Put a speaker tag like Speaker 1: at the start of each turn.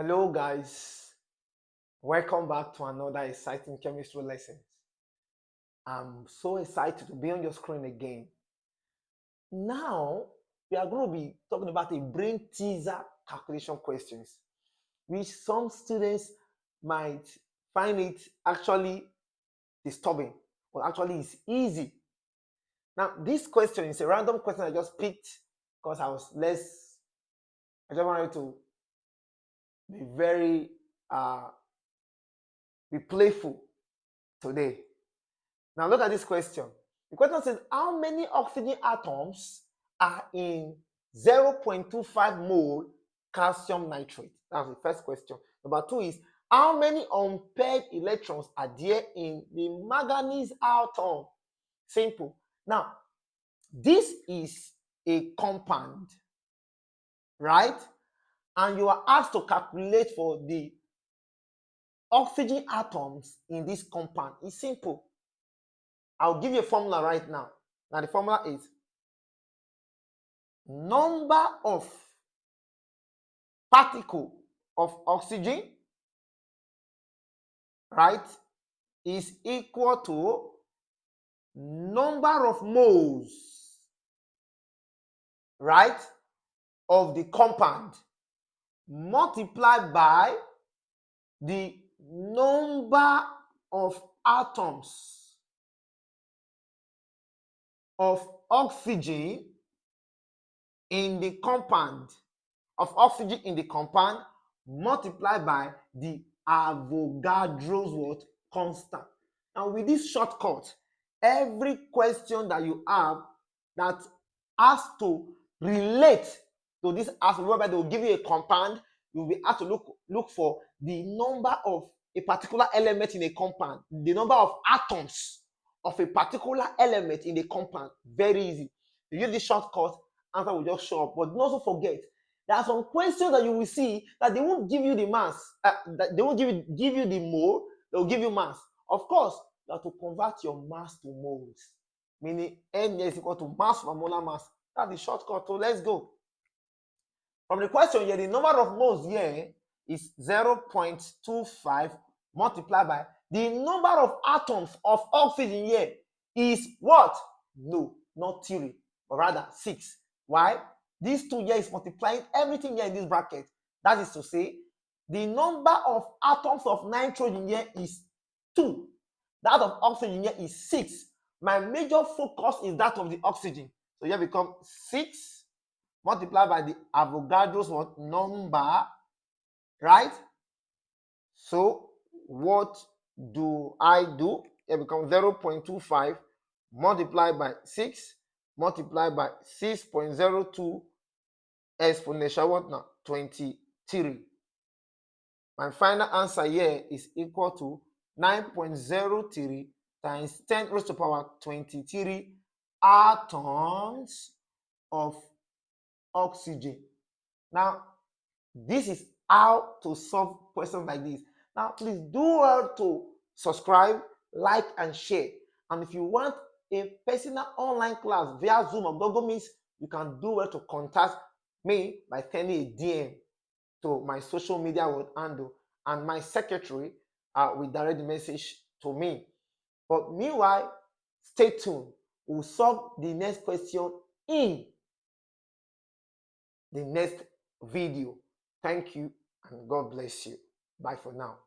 Speaker 1: Hello guys, welcome back to another exciting chemistry lesson. I'm so excited to be on your screen again. Now, we are going to be talking about a brain teaser calculation questions, which some students might find it actually disturbing, but actually it's easy. Now, this question is a random question I just picked because I just wanted to be very be playful today. Now look at this question. The question says, how many oxygen atoms are in 0.25 mole calcium nitrate? That's the first question. Number two is, how many unpaired electrons are there in the manganese atom? Simple. Now, this is a compound, right? And you are asked to calculate for the oxygen atoms in this compound. It's simple. I'll give you a formula right now. Now the formula is number of particle of oxygen, right, is equal to number of moles, right, of the compound multiplied by the number of atoms of oxygen in the compound, multiplied by the Avogadro's what? Constant. Now with this shortcut, every question that you have that has to relate to this aspect, whereby they will give you a compound, you will be asked to look for the number of a particular element in a compound, the number of atoms of a particular element in the compound. Very easy. You use this shortcut, answer will just show up. But don't also forget, there are some questions that you will see that they won't give you the mass, that they won't give you the mole, they will give you mass. Of course, you have to convert your mass to moles, meaning N is equal to mass per molar mass. That's the shortcut. So let's go. From the question here, the number of moles here is 0.25 multiplied by the number of atoms of oxygen here is what? No, not 3, but rather 6. Why? These 2 here is multiplying everything here in this bracket. That is to say, the number of atoms of nitrogen here is 2. That of oxygen here is 6. My major focus is that of the oxygen. So here become 6 multiplied by the Avogadro's what? Number, right? So what do I do? It becomes 0.25 multiplied by 6 multiplied by 6.02 exponential what now? 23. My final answer here is equal to 9.03 times 10 raised to the power 23 atoms of oxygen. Now, this is how to solve questions like this. Now, please do well to subscribe, like, and share. And if you want a personal online class via Zoom or Google Meet, you can do well to contact me by sending a DM to my social media handle, and my secretary will direct the message to me. But meanwhile, stay tuned. We'll solve the next question in the next video. Thank you and God bless you. Bye for now.